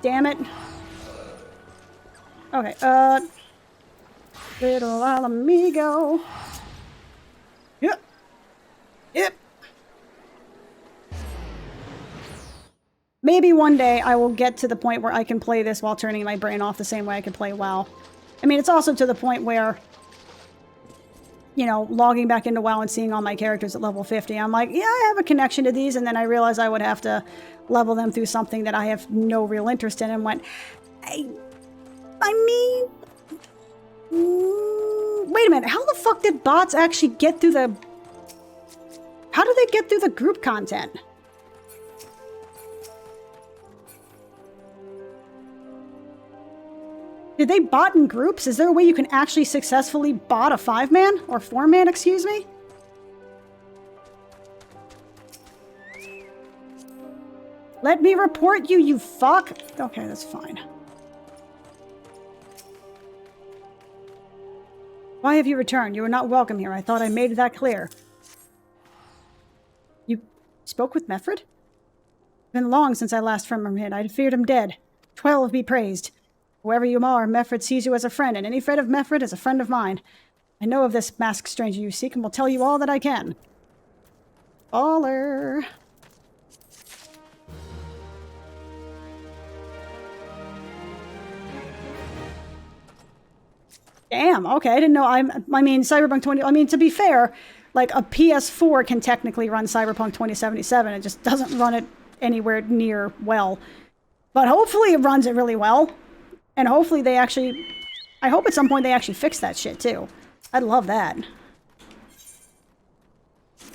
damn it. Okay, little Alamigo. Yep. Yep. Maybe one day I will get to the point where I can play this while turning my brain off the same way I can play WoW. I mean, it's also to the point where, you know, logging back into WoW and seeing all my characters at level 50, I'm like, yeah, I have a connection to these, and then I realized I would have to level them through something that I have no real interest in, and went, I mean... wait a minute, how the fuck did bots actually get through the... How do they get through the group content? Did they bot in groups? Is there a way you can actually successfully bot a 5-man? Or 4-man, excuse me? Let me report you, you fuck! Okay, that's fine. Why have you returned? You are not welcome here. I thought I made that clear. You spoke with Meffred? It's been long since I last from him. I feared him dead. 12 be praised. Whoever you are, Meffred sees you as a friend, and any friend of Meffred is a friend of mine. I know of this masked stranger you seek, and will tell you all that I can. Baller. Damn, okay, I didn't know. I mean, Cyberpunk 20... I mean, to be fair, like, a PS4 can technically run Cyberpunk 2077. It just doesn't run it anywhere near well. But hopefully it runs it really well. And hopefully they actually... I hope at some point they actually fix that shit, too. I'd love that.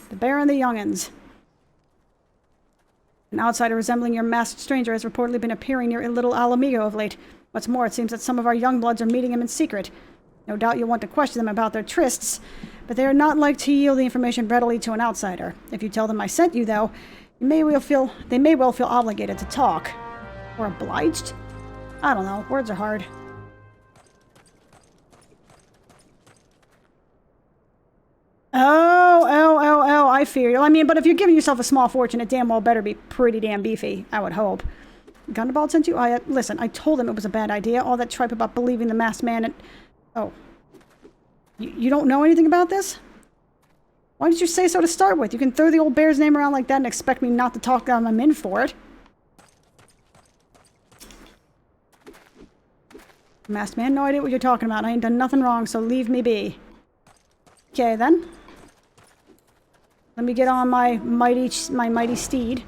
The Bear and the Young'uns. An outsider resembling your masked stranger has reportedly been appearing near Little Alamigo of late. What's more, it seems that some of our young bloods are meeting him in secret. No doubt you'll want to question them about their trysts, but they are not like to yield the information readily to an outsider. If you tell them I sent you, though, they may well feel obligated to talk. Or obliged? I don't know. Words are hard. Oh, I fear you. I mean, but if you're giving yourself a small fortune, it damn well better be pretty damn beefy, I would hope. Gundabald sent you? Listen, I told him it was a bad idea. All that tripe about believing the masked man and... Oh. You don't know anything about this? Why did you say so to start with? You can throw the old bear's name around like that and expect me not to talk down I'm in for it. Masked man, no idea what you're talking about. I ain't done nothing wrong, so leave me be. Okay, then. Let me get on my mighty steed,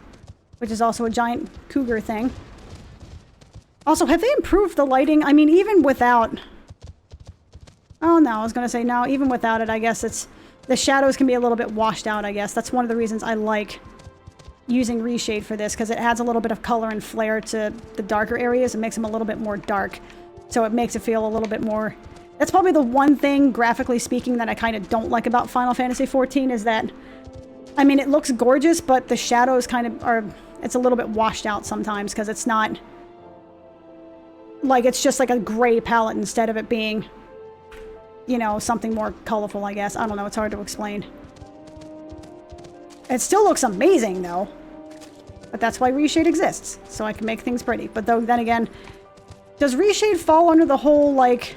which is also a giant cougar thing. Also, have they improved the lighting? I mean, even without... Oh, no, I was gonna say, no, even without it, I guess it's... The shadows can be a little bit washed out, I guess. That's one of the reasons I like using reshade for this, because it adds a little bit of color and flair to the darker areas. It makes them a little bit more dark. So it makes it feel a little bit more... That's probably the one thing, graphically speaking, that I kind of don't like about Final Fantasy XIV, is that... I mean, it looks gorgeous, but the shadows kind of are... It's a little bit washed out sometimes, because it's not... Like, it's just like a gray palette instead of it being... You know, something more colorful, I guess. I don't know, it's hard to explain. It still looks amazing, though. But that's why reshade exists, so I can make things pretty. But though, then again, does reshade fall under the whole, like,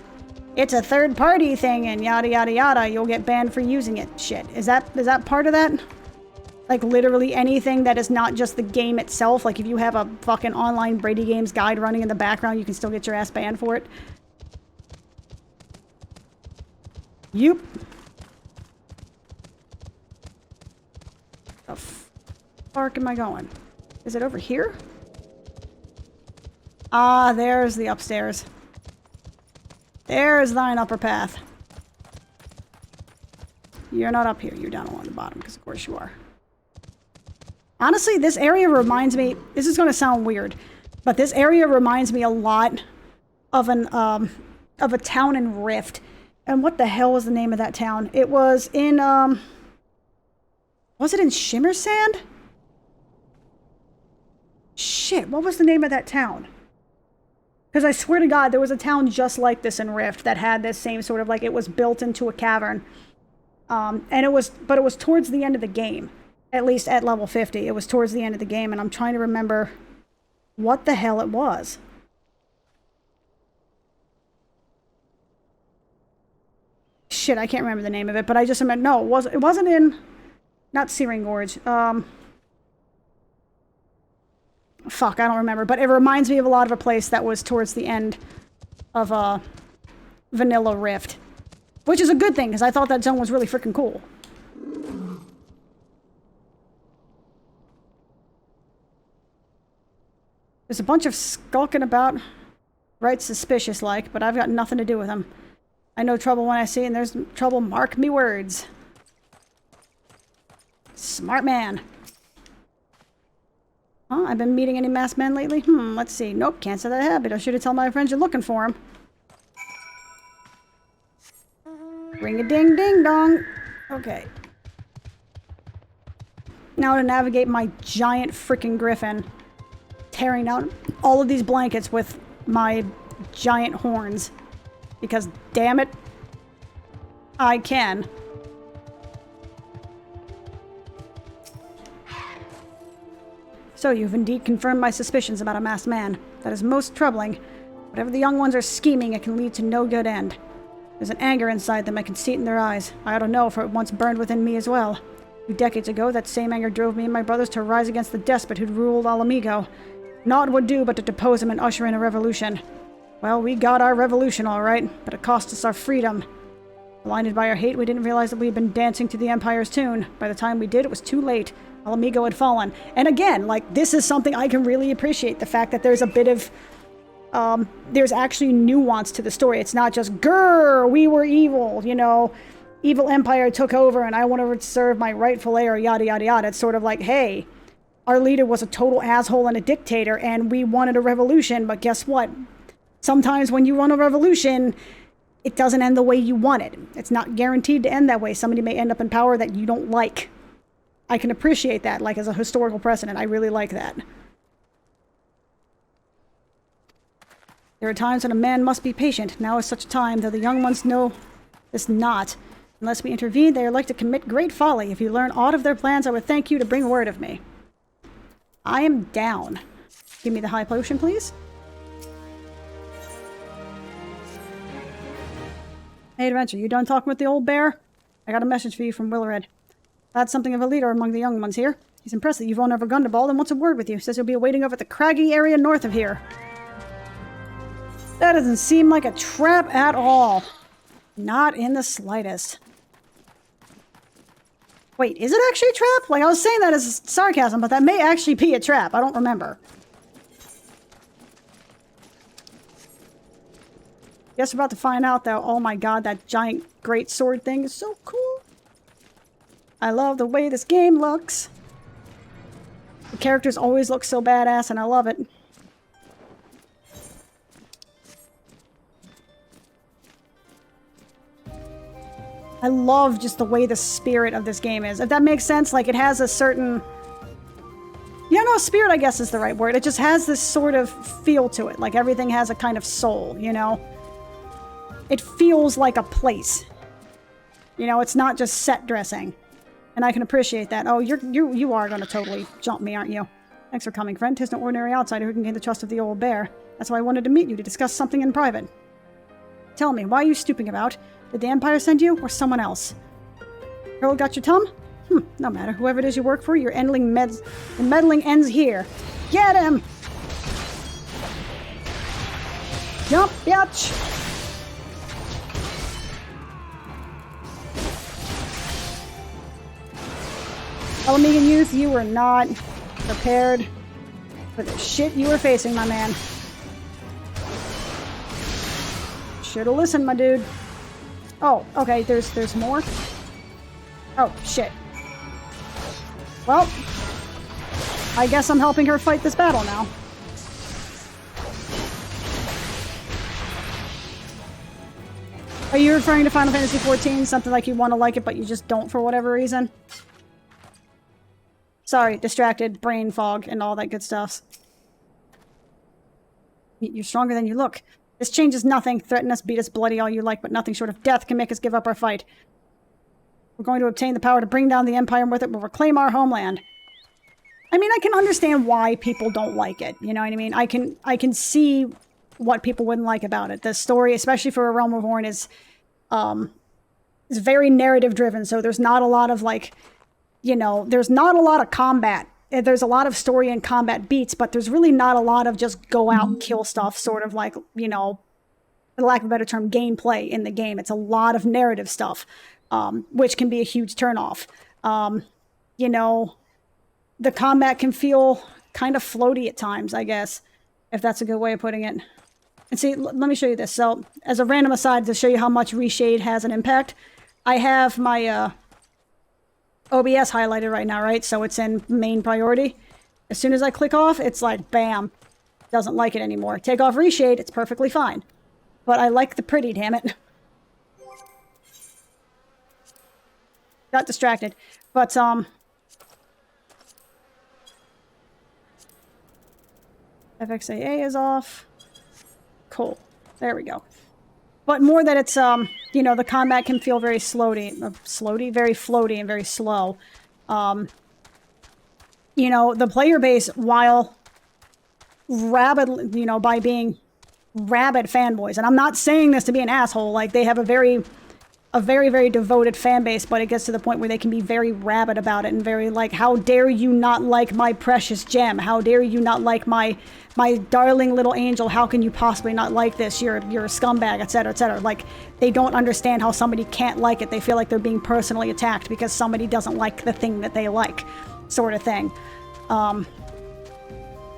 it's a third-party thing and yada yada yada, you'll get banned for using it shit? Is that part of that? Like, literally anything that is not just the game itself? Like, if you have a fucking online Brady Games guide running in the background, you can still get your ass banned for it? Yup. The fuck am I going? Is it over here? Ah, there's the upstairs. There's thine upper path. You're not up here. You're down along the bottom, because of course you are. Honestly, this area reminds me... This is going to sound weird, but this area reminds me a lot of a town in Rift. And what the hell was the name of that town? It was in, was it in Shimmer Sand? Shit, what was the name of that town? Because I swear to God, there was a town just like this in Rift that had this same sort of, like, it was built into a cavern. And it was towards the end of the game. At least at level 50. It was towards the end of the game, and I'm trying to remember what the hell it was. shit, I can't remember the name of it, but I just remember, no, it wasn't in, not Searing Gorge, fuck, I don't remember, but it reminds me of a lot of a place that was towards the end of, Vanilla Rift. Which is a good thing, because I thought that zone was really freaking cool. There's a bunch of skulking about, right suspicious-like, but I've got nothing to do with them. I know trouble when I see it, and there's trouble, mark me words. Smart man. Huh? I've been meeting any masked men lately? Let's see. Nope, can't say that I have, but I should have told my friends you're looking for him. Ring-a-ding-ding-dong. Okay. Now to navigate my giant freaking griffin. Tearing down all of these blankets with my giant horns. Because, damn it, I can. So you've indeed confirmed my suspicions about a masked man. That is most troubling. Whatever the young ones are scheming, it can lead to no good end. There's an anger inside them. I can see it in their eyes. I ought to know, for it once burned within me as well. 2 decades ago, that same anger drove me and my brothers to rise against the despot who'd ruled Alamigo. Naught would do but to depose him and usher in a revolution. Well, we got our revolution, all right, but it cost us our freedom. Blinded by our hate, we didn't realize that we had been dancing to the Empire's tune. By the time we did, it was too late. Alamigo had fallen. And again, like, this is something I can really appreciate. The fact that there's a bit of, there's actually nuance to the story. It's not just, grrr, we were evil, you know, evil empire took over and I want to serve my rightful heir, yada, yada, yada. It's sort of like, hey, our leader was a total asshole and a dictator and we wanted a revolution, but guess what? Sometimes when you run a revolution, it doesn't end the way you want it. It's not guaranteed to end that way. Somebody may end up in power that you don't like. I can appreciate that, like, as a historical precedent. I really like that. There are times when a man must be patient. Now is such a time, though the young ones know this not. Unless we intervene, they are like to commit great folly. If you learn aught of their plans, I would thank you to bring word of me. I am down. Give me the high potion, please. Hey, Adventure, you done talking with the old bear? I got a message for you from Willred. That's something of a leader among the young ones here. He's impressed that you've won over Gundabald and wants a word with you. Says he'll be waiting over at the craggy area north of here. That doesn't seem like a trap at all. Not in the slightest. Wait, is it actually a trap? Like, I was saying that as sarcasm, but that may actually be a trap. I don't remember. Guess we're about to find out, though. Oh my god, that giant great sword thing is so cool. I love the way this game looks. The characters always look so badass, and I love it. I love just the way the spirit of this game is. If that makes sense, like, it has a certain... Yeah, no, spirit, I guess, is the right word. It just has this sort of feel to it. Like, everything has a kind of soul, you know? It feels like a place. You know, it's not just set dressing. And I can appreciate that. Oh, you are going to totally jump me, aren't you? Thanks for coming, friend. 'Tis no ordinary outsider who can gain the trust of the old bear. That's why I wanted to meet you, to discuss something in private. Tell me, why are you stooping about? Did the Empire send you, or someone else? Girl got your tum? No matter. Whoever it is you work for, your meddling ends here. Get him! Jump, bitch! Alamigan youth, you were not prepared for the shit you were facing, my man. Should've listened, my dude. Oh, okay, there's more? Oh, shit. Well, I guess I'm helping her fight this battle now. Are you referring to Final Fantasy XIV? Something like you want to like it, but you just don't for whatever reason? Sorry, distracted, brain fog, and all that good stuff. You're stronger than you look. This changes nothing. Threaten us, beat us bloody all you like, but nothing short of death can make us give up our fight. We're going to obtain the power to bring down the Empire, and with it we'll reclaim our homeland. I mean, I can understand why people don't like it. You know what I mean? I can see what people wouldn't like about it. The story, especially for A Realm Reborn, is It's very narrative driven, so there's not a lot of like, you know, there's not a lot of combat. There's a lot of story and combat beats, but there's really not a lot of just go out and kill stuff, sort of like, you know, for lack of a better term, gameplay in the game. It's a lot of narrative stuff, which can be a huge turnoff. You know, the combat can feel kind of floaty at times, I guess, if that's a good way of putting it. And see, let me show you this. So, as a random aside to show you how much reshade has an impact, I have my OBS highlighted right now, right? So it's in main priority. As soon as I click off, it's like, bam, doesn't like it anymore. Take off reshade, it's perfectly fine. But I like the pretty, damn it. Got distracted. But, FXAA is off. Cool. There we go. But more that it's, you know, the combat can feel very very floaty and very slow. You know, the player base, while rabid, you know, by being rabid fanboys, and I'm not saying this to be an asshole, like, they have a very, very devoted fan base, but it gets to the point where they can be very rabid about it and very like, how dare you not like my precious gem? How dare you not like my darling little angel? How can you possibly not like this? You're a scumbag, etc., etc. Like, they don't understand how somebody can't like it. They feel like they're being personally attacked because somebody doesn't like the thing that they like, sort of thing.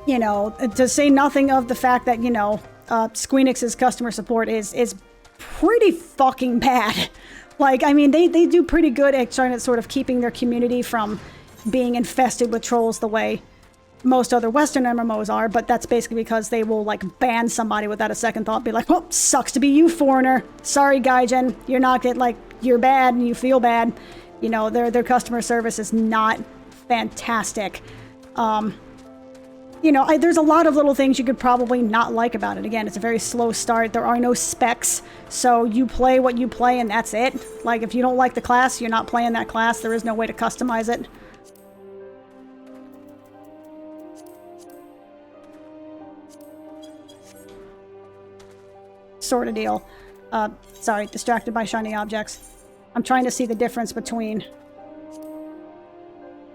You know, to say nothing of the fact that, you know, Squeenix's customer support is pretty fucking bad. Like, I mean, they do pretty good at trying to sort of keeping their community from being infested with trolls the way most other Western MMOs are, but that's basically because they will, like, ban somebody without a second thought, be like, oh, sucks to be you, foreigner. Sorry, Gaijin, you're not get, like, you're bad and you feel bad. You know, their customer service is not fantastic. You know, there's a lot of little things you could probably not like about it. Again, it's a very slow start. There are no specs, so you play what you play and that's it. Like, if you don't like the class, you're not playing that class. There is no way to customize it. Sort of deal. Sorry, distracted by shiny objects. I'm trying to see the difference between...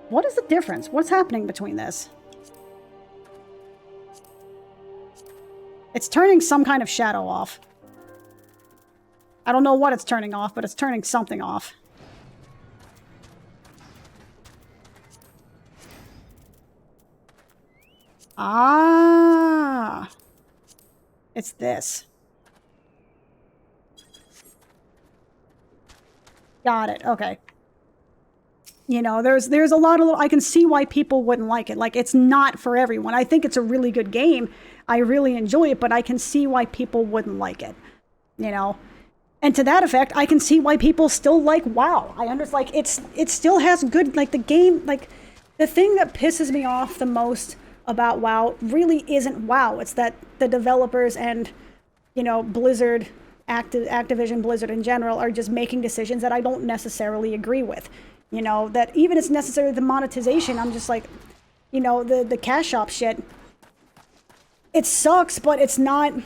What is the difference? What's happening between this? It's turning some kind of shadow off. I don't know what it's turning off, but it's turning something off. Ah! It's this. Got it. Okay. You know, there's a lot of... I can see why people wouldn't like it. Like, it's not for everyone. I think it's a really good game. I really enjoy it, but I can see why people wouldn't like it. You know? And to that effect, I can see why people still like WoW. I understand, like, it still has good... Like, the game... Like, the thing that pisses me off the most about WoW really isn't WoW. It's that the developers and, you know, Blizzard... Activision Blizzard in general are just making decisions that I don't necessarily agree with. You know, that even it's necessarily the monetization, I'm just like, you know, the cash shop shit. It sucks, but it's not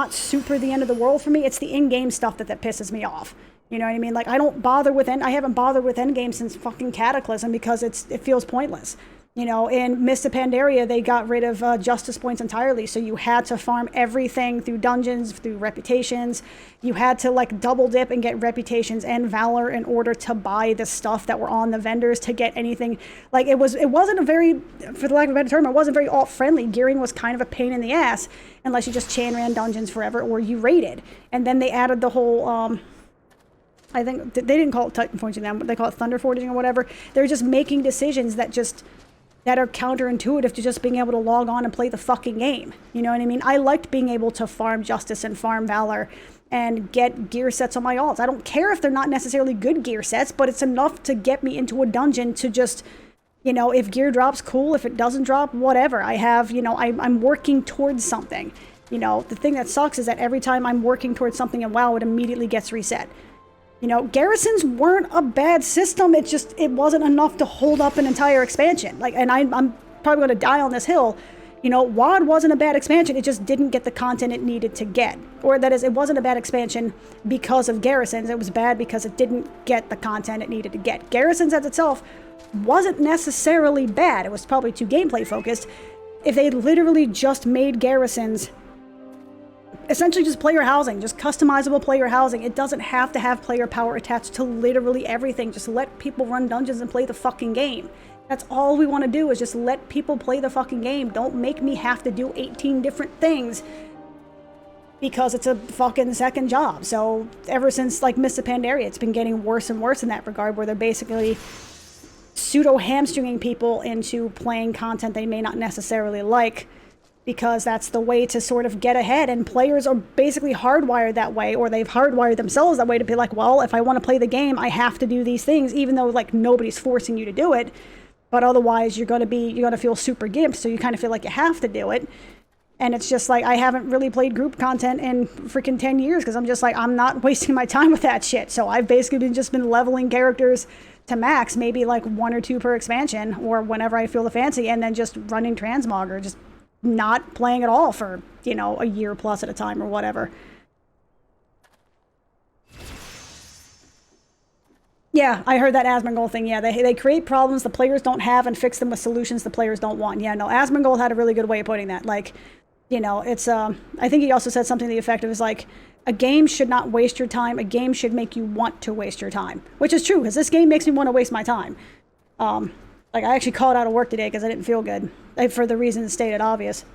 super the end of the world for me. It's the in-game stuff that pisses me off. You know what I mean? Like, I haven't bothered with Endgame since fucking Cataclysm because it feels pointless. You know, in Mist of Pandaria, they got rid of justice points entirely, so you had to farm everything through dungeons, through reputations. You had to, like, double dip and get reputations and valor in order to buy the stuff that were on the vendors to get anything. Like, it wasn't a very, for the lack of a better term, it wasn't very alt-friendly. Gearing was kind of a pain in the ass, unless you just chain ran dungeons forever or you raided. And then they added the whole, I think, they didn't call it Titan Forging then, but they call it Thunder Forging or whatever. They're just making decisions that are counterintuitive to just being able to log on and play the fucking game. You know what I mean? I liked being able to farm justice and farm valor and get gear sets on my alts. I don't care if they're not necessarily good gear sets, but it's enough to get me into a dungeon to just, you know, if gear drops, cool. If it doesn't drop, whatever. I have, you know, I'm working towards something. You know, the thing that sucks is that every time I'm working towards something in WoW, it immediately gets reset. You know, garrisons weren't a bad system. It wasn't enough to hold up an entire expansion. Like, and I'm probably going to die on this hill. You know, WoD wasn't a bad expansion, it just didn't get the content it needed to get. Or that is, it wasn't a bad expansion because of Garrisons, it was bad because it didn't get the content it needed to get. Garrisons as itself wasn't necessarily bad, it was probably too gameplay focused. If they literally just made Garrisons essentially just player housing, just customizable player housing, it doesn't have to have player power attached to literally everything. Just let people run dungeons and play the fucking game. That's all we want to do, is just let people play the fucking game. Don't make me have to do 18 different things because it's a fucking second job. So ever since like Mists of Pandaria, it's been getting worse and worse in that regard, where they're basically pseudo hamstringing people into playing content they may not necessarily like, because that's the way to sort of get ahead. And players are basically hardwired that way, or they've hardwired themselves that way to be like, well, if I want to play the game, I have to do these things, even though like nobody's forcing you to do it. But otherwise you're going to feel super gimped, so you kind of feel like you have to do it. And it's just like, I haven't really played group content in freaking 10 years because I'm just like, I'm not wasting my time with that shit. So I've basically just been leveling characters to max, maybe like 1 or 2 per expansion, or whenever I feel the fancy, and then just running transmog, or just not playing at all for, you know, a year plus at a time or whatever. Yeah, I heard that Asmongold thing. Yeah, they create problems the players don't have and fix them with solutions the players don't want. Yeah, no, Asmongold had a really good way of putting that. Like, you know, it's, I think he also said something to the effect of, is like, a game should not waste your time. A game should make you want to waste your time. Which is true, because this game makes me want to waste my time. Like, I actually called out of work today because I didn't feel good. For the reasons stated obvious.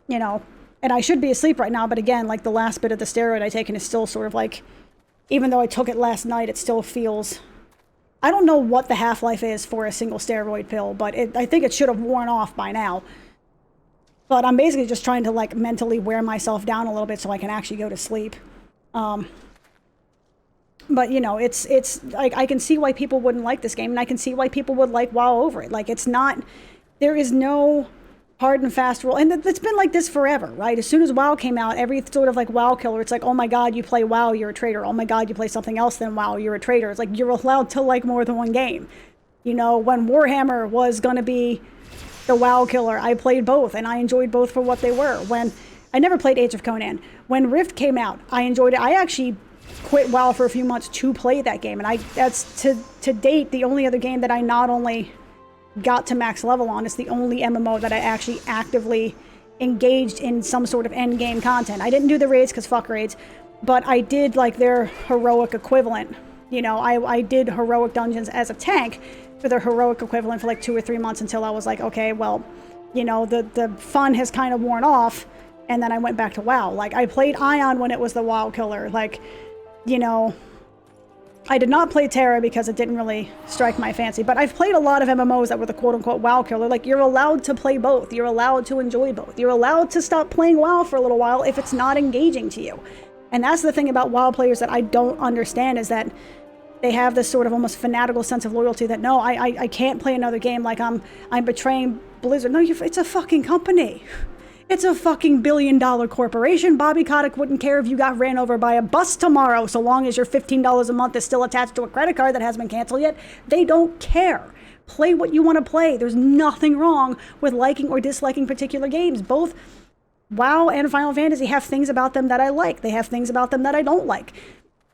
You know, and I should be asleep right now, but again, like, the last bit of the steroid I taken is still sort of like, even though I took it last night, it still feels... I don't know what the half-life is for a single steroid pill, but I think it should have worn off by now. But I'm basically just trying to, like, mentally wear myself down a little bit so I can actually go to sleep. But, you know, it's like, I can see why people wouldn't like this game, and I can see why people would like WoW over it. Like, it's not... There is no hard and fast rule. And it's been like this forever, right? As soon as WoW came out, every sort of like WoW killer, it's like, oh my god, you play WoW, you're a traitor. Oh my god, you play something else than WoW, you're a traitor. It's like, you're allowed to like more than one game. You know, when Warhammer was going to be the WoW killer, I played both, and I enjoyed both for what they were. When I never played Age of Conan. When Rift came out, I enjoyed it. I actually quit WoW for a few months to play that game, and that's to date the only other game that I not only got to max level on. It's the only MMO that I actually actively engaged in some sort of end game content. I didn't do the raids because fuck raids, but I did like their heroic equivalent. You know, I did heroic dungeons as a tank for their heroic equivalent for like 2 or 3 months until I was like, okay, well, you know, the fun has kind of worn off, and then I went back to WoW. Like, I played Ion when it was the WoW killer. Like, you know, I did not play Terra because it didn't really strike my fancy, but I've played a lot of MMOs that were the quote-unquote WoW killer. Like, you're allowed to play both. You're allowed to enjoy both. You're allowed to stop playing WoW for a little while if it's not engaging to you. And that's the thing about WoW players that I don't understand, is that they have this sort of almost fanatical sense of loyalty that, no, I can't play another game, like I'm betraying Blizzard. No, it's a fucking company. It's a fucking billion-dollar corporation. Bobby Kotick wouldn't care if you got ran over by a bus tomorrow, so long as your $15 a month is still attached to a credit card that hasn't been canceled yet. They don't care. Play what you want to play. There's nothing wrong with liking or disliking particular games. Both WoW and Final Fantasy have things about them that I like. They have things about them that I don't like.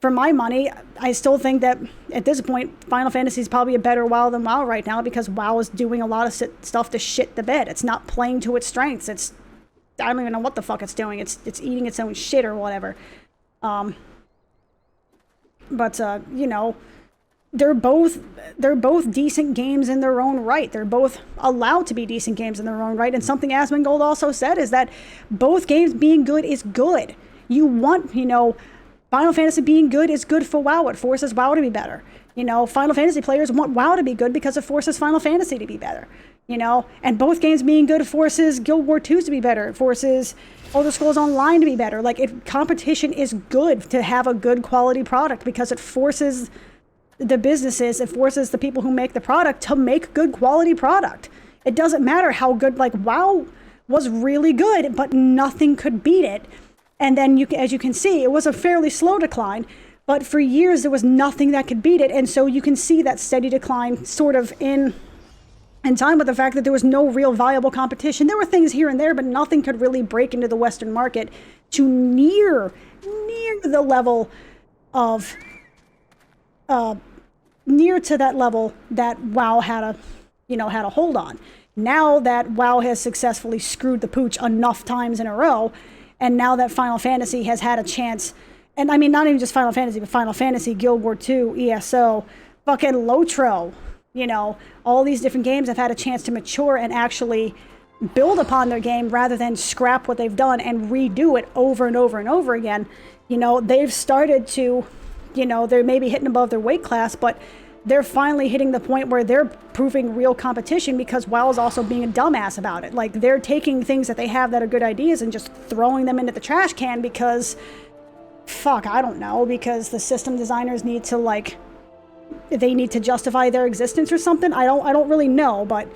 For my money, I still think that at this point, Final Fantasy is probably a better WoW than WoW right now, because WoW is doing a lot of stuff to shit the bed. It's not playing to its strengths. I don't even know what the fuck it's doing. It's eating its own shit or whatever. You know, they're both decent games in their own right. They're both allowed to be decent games in their own right. And something Asmongold also said is that both games being good is good. You want, you know, Final Fantasy being good is good for WoW. It forces WoW to be better. You know, Final Fantasy players want WoW to be good because it forces Final Fantasy to be better. You know, and both games being good forces Guild War 2 to be better. It forces Elder Scrolls Online to be better. Like, competition is good to have a good quality product, because it forces the businesses, it forces the people who make the product to make good quality product. It doesn't matter how good, like, WoW was really good, but nothing could beat it. And then, as you can see, it was a fairly slow decline, but for years there was nothing that could beat it. And so you can see that steady decline sort of in in time with the fact that there was no real viable competition. There were things here and there, but nothing could really break into the Western market to near the level of, near to that level that WoW had a hold on. Now that WoW has successfully screwed the pooch enough times in a row, and now that Final Fantasy has had a chance, and I mean, not even just Final Fantasy, but Final Fantasy, Guild Wars 2, ESO, fucking Lotro, all these different games have had a chance to mature and actually build upon their game rather than scrap what they've done and redo it over and over and over again. They've started to, they're maybe hitting above their weight class, but they're finally hitting the point where they're proving real competition because WoW is also being a dumbass about it. Like, they're taking things that they have that are good ideas and just throwing them into the trash can because, fuck, I don't know, because the system designers need to, they need to justify their existence or something. I don't really know, but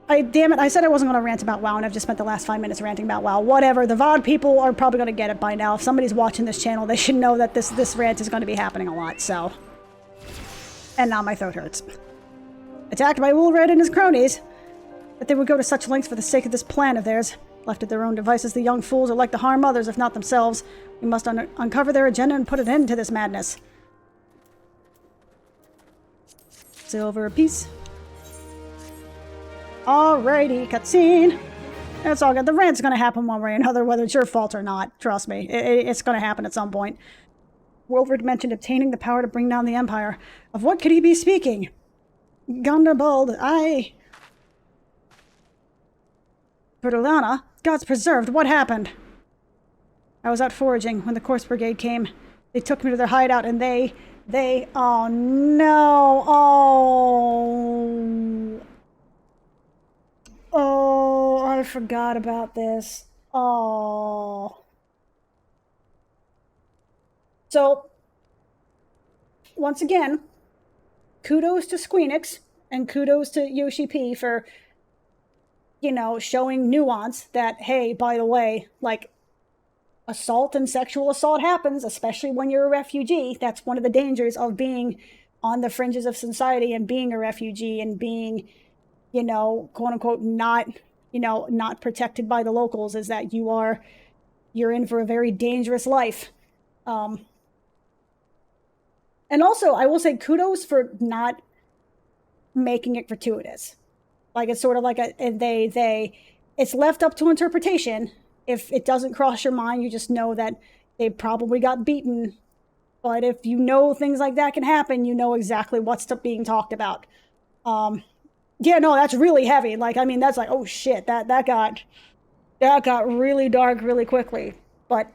damn it, I said I wasn't going to rant about WoW, and I've just spent the last 5 minutes ranting about WoW. Whatever, the VOD people are probably going to get it by now. If somebody's watching this channel, they should know that this rant is going to be happening a lot, so... And now my throat hurts. Attacked by Woolred and his cronies. That they would go to such lengths for the sake of this plan of theirs. Left to their own devices, the young fools are like to harm others, if not themselves. We must uncover their agenda and put an end to this madness. Silver apiece. Alrighty, cutscene. It's all good. The rant's gonna happen one way or another, whether it's your fault or not. Trust me, it's gonna happen at some point. Wilfred mentioned obtaining the power to bring down the Empire. Of what could he be speaking? Gundabald, aye. Bertolana, God's preserved, what happened? I was out foraging when the Corpse Brigade came. They took me to their hideout and they, oh no, oh, I forgot about this. Oh. So, once again, kudos to Squeenix and kudos to Yoshi P for, showing nuance that, hey, by the way, assault and sexual assault happens, especially when you're a refugee. That's one of the dangers of being on the fringes of society and being a refugee and being, quote unquote, not protected by the locals, is that you're in for a very dangerous life. And also, I will say kudos for not making it gratuitous. It's sort of like it's left up to interpretation. If it doesn't cross your mind, you just know that they probably got beaten. But if you know things like that can happen, you know exactly what's being talked about. Yeah, no, that's really heavy. That's oh shit, that got really dark really quickly. But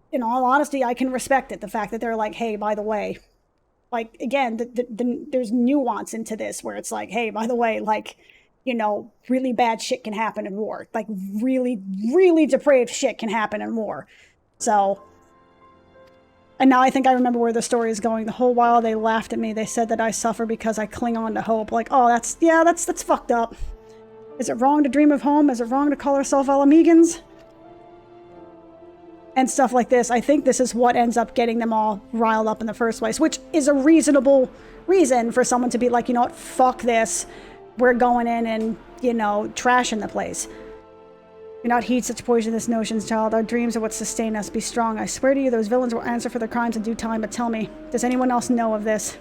in all honesty, I can respect it. The fact that they're hey, by the way, again, there's nuance into this where it's hey, by the way, really bad shit can happen in war. Really, really depraved shit can happen in war. So, and now I think I remember where the story is going. The whole while they laughed at me. They said that I suffer because I cling on to hope. Oh, that's fucked up. Is it wrong to dream of home? Is it wrong to call ourselves Alamegans? And stuff like this. I think this is what ends up getting them all riled up in the first place, which is a reasonable reason for someone to be you know what, fuck this. We're going in and, trashing the place. Do not heed such poisonous notions, child. Our dreams are what sustain us. Be strong. I swear to you, those villains will answer for their crimes in due time. But tell me, does anyone else know of this?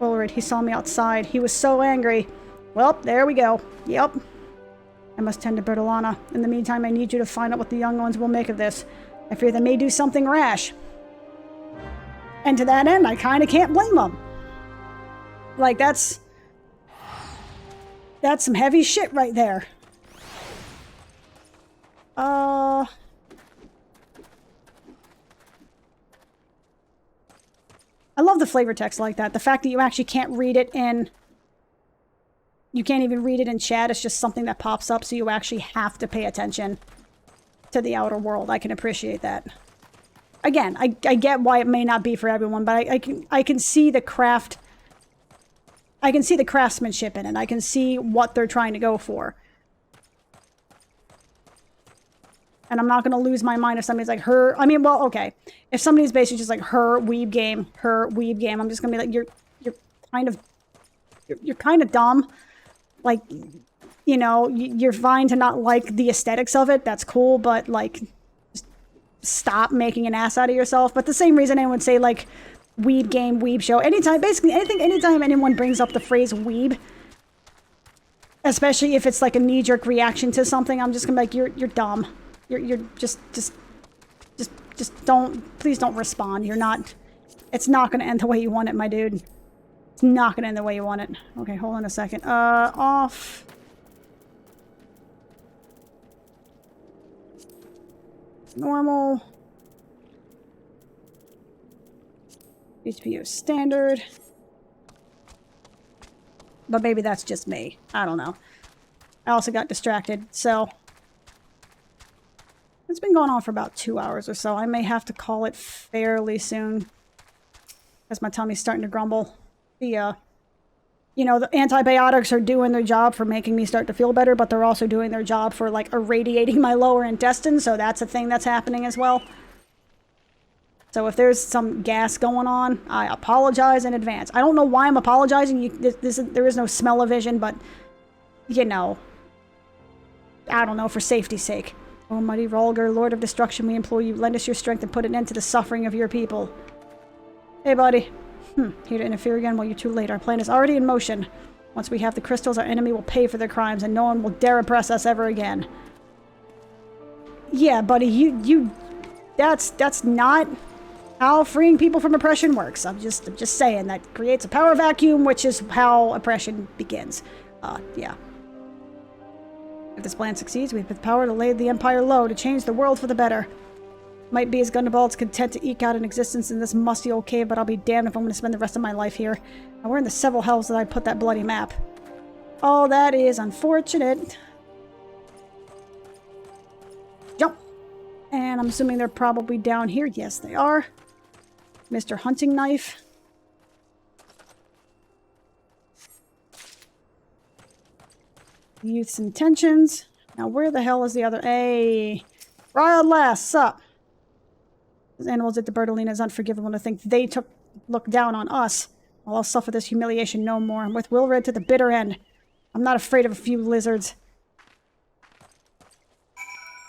Ulrich, he saw me outside. He was so angry. Well, there we go. Yep. I must tend to Bertolana. In the meantime, I need you to find out what the young ones will make of this. I fear they may do something rash. And to that end, I kind of can't blame them. That's some heavy shit right there. I love the flavor text like that. The fact that you actually can't read it in... You can't even read it in chat. It's just something that pops up, so you actually have to pay attention to the outer world. I can appreciate that. Again, I get why it may not be for everyone, but I can see the craft... I can see the craftsmanship in it. I can see what they're trying to go for. And I'm not going to lose my mind if somebody's her... well, okay. If somebody's basically just her weeb game, I'm just going to be you're kind of you're kind of dumb. Like, you know, you're fine to not like the aesthetics of it. That's cool, but like, just stop making an ass out of yourself. But the same reason I would say like, weeb game, weeb show. Anytime, basically, anytime anyone brings up the phrase weeb, especially if it's like a knee-jerk reaction to something, I'm just gonna be like, you're dumb. You're just don't, please don't respond. You're not, it's not gonna end the way you want it, my dude. It's not gonna end the way you want it. Okay, hold on a second. Off. Normal. HPU standard. But maybe that's just me. I don't know. I also got distracted, so... It's been going on for about 2 hours or so. I may have to call it fairly soon. Because my tummy's starting to grumble. The, you know, the antibiotics are doing their job for making me start to feel better, but they're also doing their job for, like, irradiating my lower intestine, so that's a thing that's happening as well. So if there's some gas going on, I apologize in advance. I don't know why I'm apologizing. There is no smell-o-vision, but, you know, I don't know, for safety's sake. Almighty Rolgar, Lord of Destruction, we implore you, lend us your strength and put an end to the suffering of your people. Hey, buddy. Here to interfere again? Well, you're too late. Our plan is already in motion. Once we have the crystals, our enemy will pay for their crimes, and no one will dare oppress us ever again. Yeah, buddy, that's not how freeing people from oppression works. I'm just saying that creates a power vacuum, which is how oppression begins. Yeah. If this plan succeeds, we have the power to lay the Empire low, to change the world for the better. Might be as Gundabald's content to eke out an existence in this musty old cave, but I'll be damned if I'm going to spend the rest of my life here. And where in the several hells did I put that bloody map? Oh, that is unfortunate. Jump! And I'm assuming they're probably down here. Yes, they are. Mr. Hunting Knife. Youth's intentions. Now, where the hell is the other? Hey! Wild Lass, sup? Those animals at the Bertolina is unforgivable to think they look down on us. Well, I'll suffer this humiliation no more. I'm with Wilred to the bitter end. I'm not afraid of a few lizards.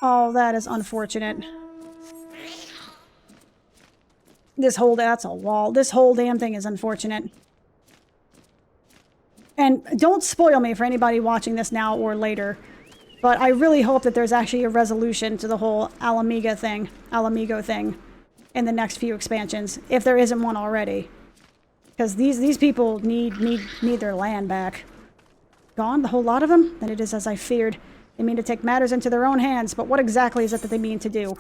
Oh, that is unfortunate. That's a wall. This whole damn thing is unfortunate. And don't spoil me for anybody watching this now or later, but I really hope that there's actually a resolution to the whole Alamigo thing in the next few expansions, if there isn't one already. Because these people need their land back. Gone? The whole lot of them? Then it is as I feared. They mean to take matters into their own hands, but what exactly is it that they mean to do?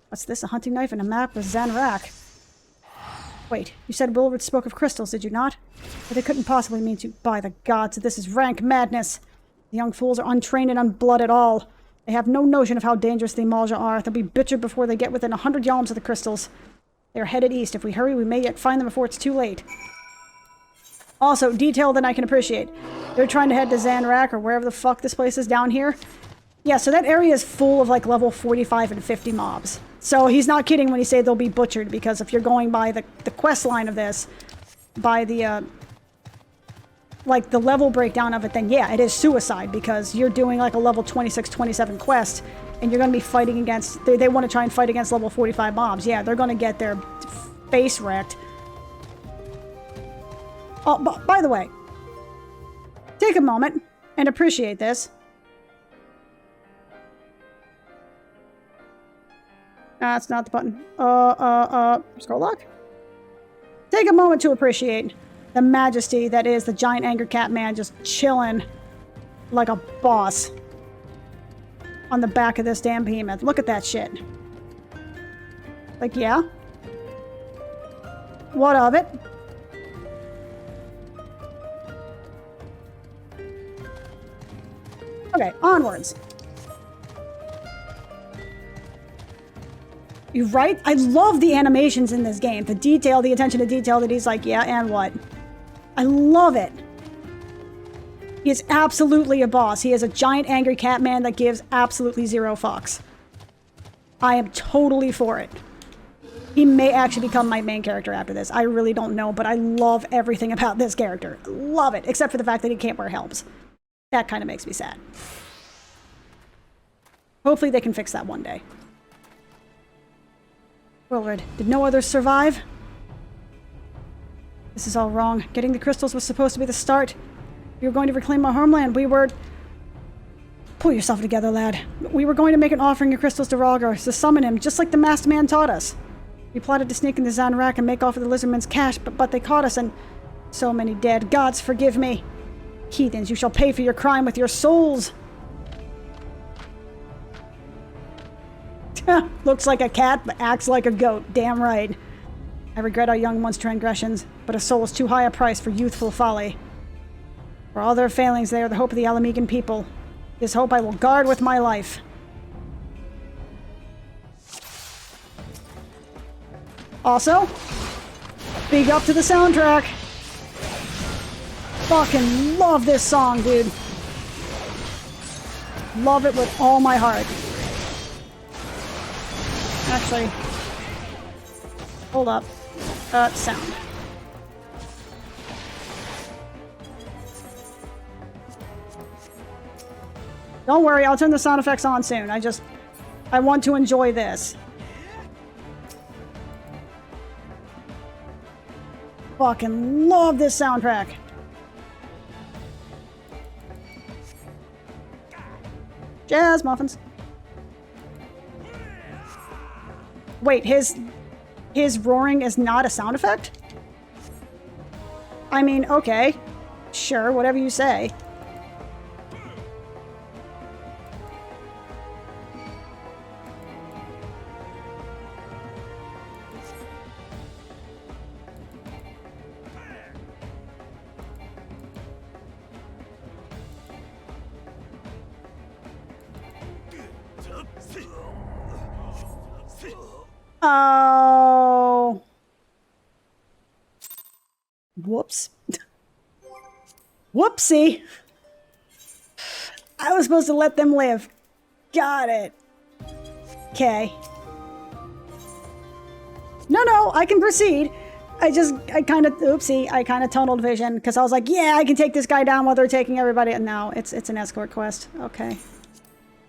What's this? A hunting knife and a map with Zanrak. Wait, you said Wilred spoke of crystals, did you not? But they couldn't possibly mean to. By the gods, this is rank madness. The young fools are untrained and unblooded all. They have no notion of how dangerous the Eorzea are. They'll be butchered before they get within 100 yalms of the crystals. They are headed east. If we hurry, we may yet find them before it's too late. Also, detail that I can appreciate. They're trying to head to Zanrak, or wherever the fuck this place is down here. Yeah, so that area is full of, like, level 45 and 50 mobs. So he's not kidding when he say they'll be butchered, because if you're going by the quest line of this, by the, like, the level breakdown of it, then yeah, it is suicide, because you're doing, like, a level 26, 27 quest, and you're going to be fighting against, they want to try and fight against level 45 mobs. Yeah, they're going to get their face wrecked. Oh, by the way, take a moment and appreciate this. That's not the button. Scroll lock. Take a moment to appreciate the majesty that is the giant angry cat man just chilling like a boss on the back of this damn behemoth. Look at that shit. Like, yeah? What of it? Okay, onwards. You're right? I love the animations in this game. The detail, the attention to detail that he's like, yeah, and what? I love it. He is absolutely a boss. He is a giant angry cat man that gives absolutely zero fucks. I am totally for it. He may actually become my main character after this. I really don't know, but I love everything about this character. Love it, except for the fact that he can't wear helms. That kind of makes me sad. Hopefully they can fix that one day. Wilred, did no others survive? This is all wrong. Getting the crystals was supposed to be the start. We were going to reclaim our homeland. We were... Pull yourself together, lad. We were going to make an offering of crystals to Rhalgr to summon him, just like the masked man taught us. We plotted to sneak into Zanrak and make off with the lizardman's cash, but they caught us, and... So many dead. Gods, forgive me. Heathens, you shall pay for your crime with your souls. Looks like a cat, but acts like a goat. Damn right. I regret our young ones' transgressions, but a soul is too high a price for youthful folly. For all their failings, they are the hope of the Alamegan people. This hope I will guard with my life. Also, big up to the soundtrack. Fucking love this song, dude. Love it with all my heart. Actually, hold up. Sound. Don't worry, I'll turn the sound effects on soon. I want to enjoy this. Fucking love this soundtrack. Jazz muffins. Wait, his roaring is not a sound effect? I mean, okay. Sure, whatever you say. Oh. Whoops. Whoopsie. I was supposed to let them live. Got it. Okay. No, I can proceed. I kind of tunneled vision because I was like, yeah, I can take this guy down while they're taking everybody. No, it's an escort quest. Okay.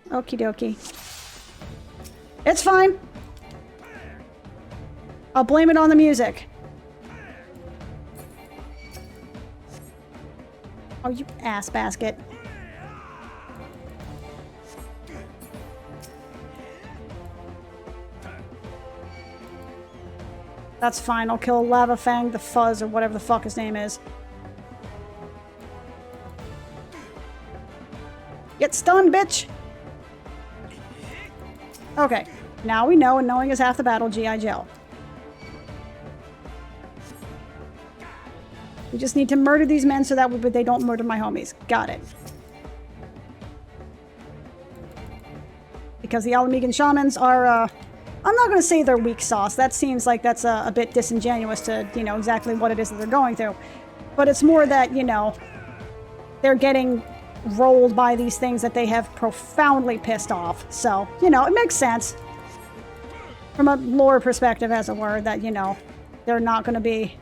Okie dokie. It's fine. I'll blame it on the music. Oh, you ass basket. That's fine. I'll kill Lava Fang, the Fuzz, or whatever the fuck his name is. Get stunned, bitch! Okay. Now we know, and knowing is half the battle, G.I. Joe. We just need to murder these men so that they don't murder my homies. Got it. Because the Alamegan shamans are, I'm not going to say they're weak sauce. That seems like that's a bit disingenuous to, exactly what it is that they're going through. But it's more that, they're getting rolled by these things that they have profoundly pissed off. So, it makes sense. From a lore perspective, as it were, that, they're not going to be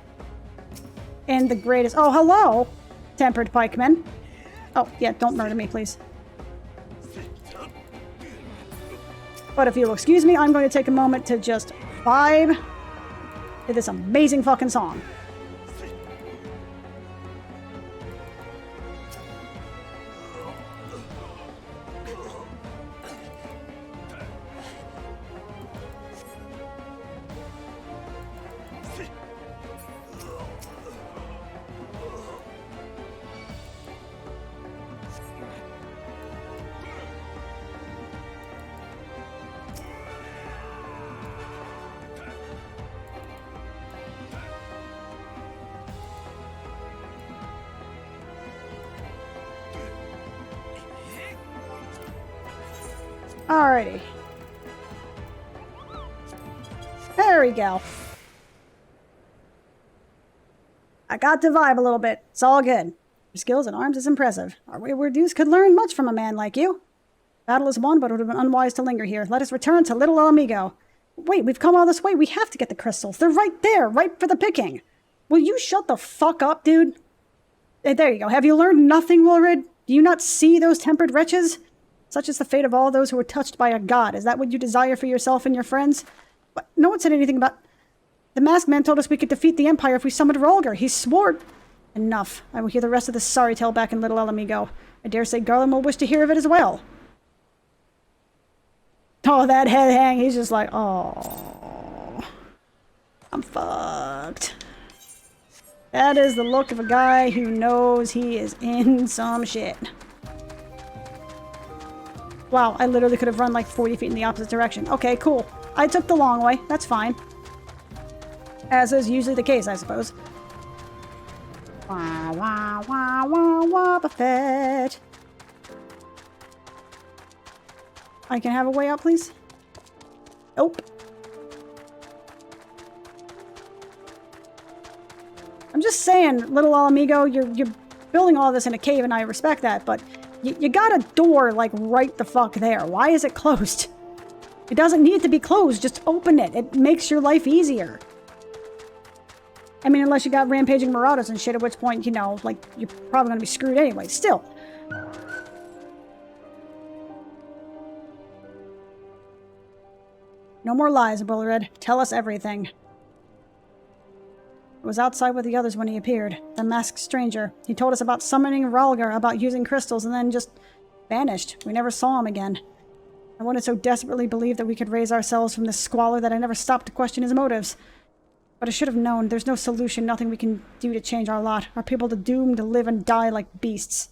in the greatest... Oh, hello, tempered pikemen. Oh, yeah, don't murder me, please. But if you'll excuse me, I'm going to take a moment to just vibe to this amazing fucking song. Alrighty. There we go. I got to vibe a little bit. It's all good. Your skills and arms is impressive. Our wayward youths could learn much from a man like you. Battle is won, but it would have been unwise to linger here. Let us return to Little El Amigo. Wait, we've come all this way. We have to get the crystals. They're right there, right for the picking. Will you shut the fuck up, dude? There you go. Have you learned nothing, Wilred? Do you not see those tempered wretches? Such is the fate of all those who were touched by a god. Is that what you desire for yourself and your friends? But no one said anything about... The masked man told us we could defeat the Empire if we summoned Rolgar. He swore... Enough. I will hear the rest of this sorry tale back in Little Alamigo. I dare say Garland will wish to hear of it as well. Oh, that head hang. He's just like, oh, I'm fucked. That is the look of a guy who knows he is in some shit. Wow, I literally could have run like 40 feet in the opposite direction. Okay, cool. I took the long way. That's fine. As is usually the case, I suppose. Wah, wah, wah, wah, wah, buffet. I can have a way out, please? Nope. I'm just saying, Little Alamigo, you're building all this in a cave, and I respect that, but you got a door, like, right the fuck there. Why is it closed? It doesn't need to be closed. Just open it. It makes your life easier. I mean, unless you got rampaging marauders and shit, at which point, you know, like, you're probably gonna be screwed anyway. Still. No more lies, Bullred. Tell us everything. I was outside with the others when he appeared. The masked stranger. He told us about summoning Rolgar, about using crystals, and then just vanished. We never saw him again. I wanted so desperately believe that we could raise ourselves from this squalor that I never stopped to question his motives. But I should have known. There's no solution, nothing we can do to change our lot. Our people are doomed to live and die like beasts.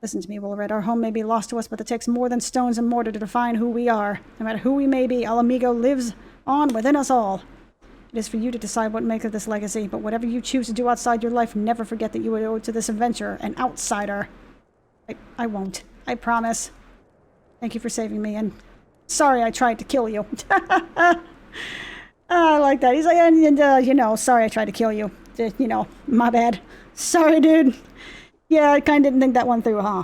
Listen to me, Wilred. Our home may be lost to us, but it takes more than stones and mortar to define who we are. No matter who we may be, Alamigo lives on within us all. It is for you to decide what makes of this legacy, but whatever you choose to do outside your life, never forget that you owe it to this adventurer, an outsider. I won't. I promise. Thank you for saving me, and sorry I tried to kill you. I like that. He's like, you know, sorry I tried to kill you. You know, my bad. Sorry, dude. Yeah, I kind of didn't think that one through, huh?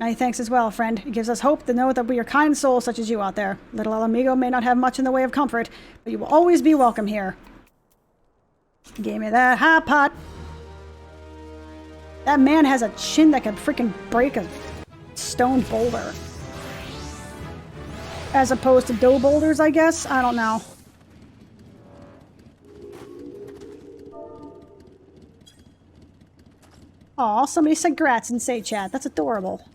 Many thanks as well, friend. It gives us hope to know that we are kind souls such as you out there. Little Alamigo may not have much in the way of comfort, but you will always be welcome here. Give me that hot pot. That man has a chin that can freaking break a stone boulder. As opposed to dough boulders, I guess? I don't know. Aw, somebody said grats in Say Chat. That's adorable.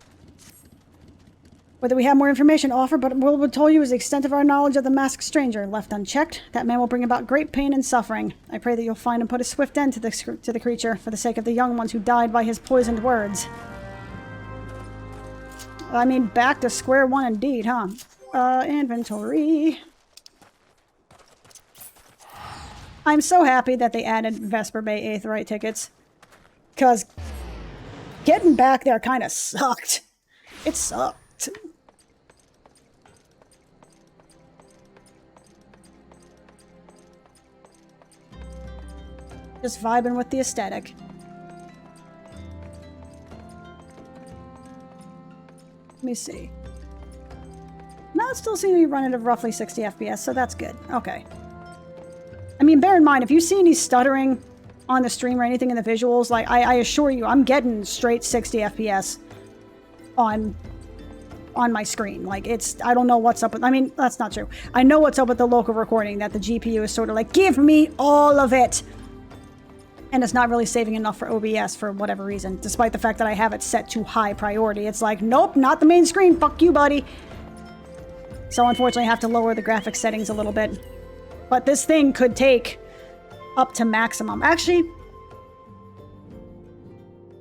Whether we have more information to offer, but what we'll tell you is the extent of our knowledge of the masked stranger. Left unchecked, that man will bring about great pain and suffering. I pray that you'll find and put a swift end to the creature, for the sake of the young ones who died by his poisoned words. I mean, back to square one indeed, huh? Inventory. I'm so happy that they added Vesper Bay Aetheryte tickets. Because getting back there kind of sucked. It sucked. Just vibing with the aesthetic. Let me see. Now it still seems to be running at roughly 60 FPS, so that's good. Okay. I mean, bear in mind, if you see any stuttering on the stream or anything in the visuals, like, I assure you, I'm getting straight 60 FPS on my screen. Like, it's, I don't know what's up with, I mean, that's not true. I know what's up with the local recording, that the GPU is sort of like, give me all of it! And it's not really saving enough for OBS for whatever reason, despite the fact that I have it set to high priority. It's like, nope, not the main screen, fuck you, buddy! So unfortunately I have to lower the graphics settings a little bit. But this thing could take up to maximum. Actually,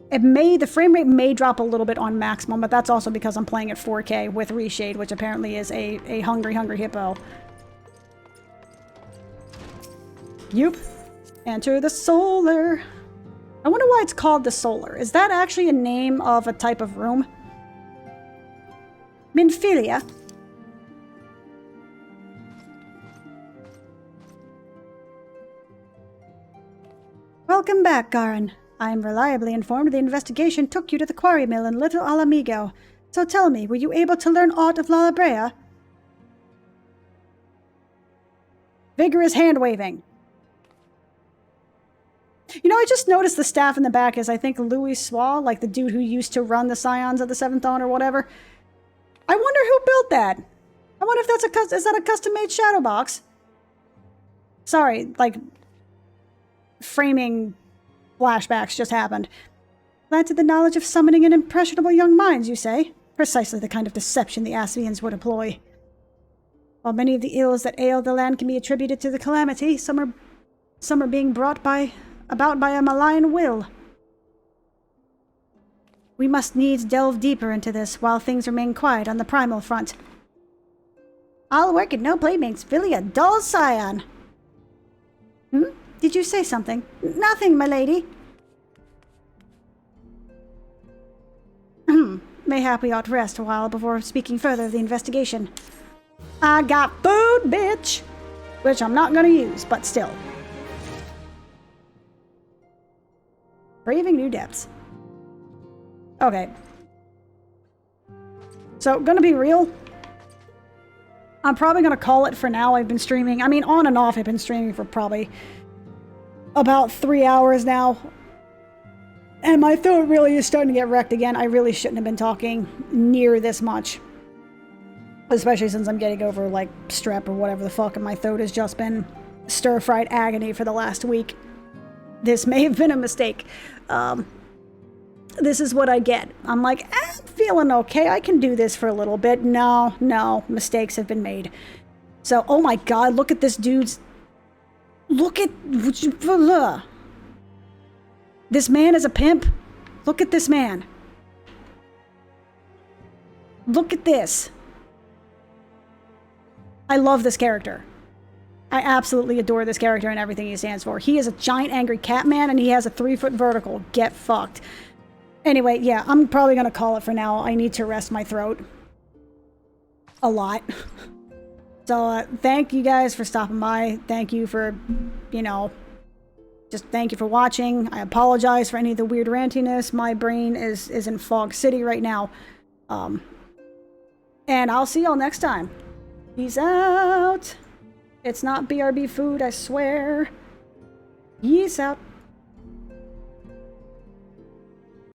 the frame rate may drop a little bit on maximum, but that's also because I'm playing at 4K with reshade, which apparently is a hungry, hungry hippo. Yup. Enter the solar. I wonder why it's called the solar. Is that actually a name of a type of room? Minfilia. Welcome back, Garin. I am reliably informed the investigation took you to the quarry mill in Little Alamigo. So tell me, were you able to learn aught of Lalabrea? Vigorous hand-waving. You know, I just noticed the staff in the back is, I think, Louis Swa, like the dude who used to run the Scions of the Seventh Dawn or whatever. I wonder who built that. I wonder if that's is that a custom-made shadow box? Sorry, like, framing flashbacks just happened. Glad to the knowledge of summoning an impressionable young minds, you say? Precisely the kind of deception the Asvians would employ. While many of the ills that ail the land can be attributed to the calamity, some are being brought about by a malign will. We must needs delve deeper into this while things remain quiet on the primal front. All work and no play makes Billy a dull scion. Did you say something? Nothing, my lady. Mayhap we ought rest a while before speaking further of the investigation. I got food, bitch! Which I'm not gonna use, but still. Braving new depths. Okay. So, gonna be real. I'm probably gonna call it for now. I've been streaming. I mean, on and off, I've been streaming for probably about 3 hours now. And my throat really is starting to get wrecked again. I really shouldn't have been talking near this much. Especially since I'm getting over, like, strep or whatever the fuck, and my throat has just been stir-fried agony for the last week. This may have been a mistake. This is what I get. I'm like, I'm feeling okay. I can do this for a little bit. No, mistakes have been made. So, oh my god, look at this dude's... Look at... This man is a pimp. Look at this man. Look at this. I love this character. I absolutely adore this character and everything he stands for. He is a giant angry cat man and he has a 3-foot vertical. Get fucked. Anyway, yeah, I'm probably gonna call it for now. I need to rest my throat. A lot. So, thank you guys for stopping by. Thank you for, you know, just thank you for watching. I apologize for any of the weird rantiness. My brain is in Fog City right now. And I'll see y'all next time. Peace out. It's not BRB food, I swear. Peace out.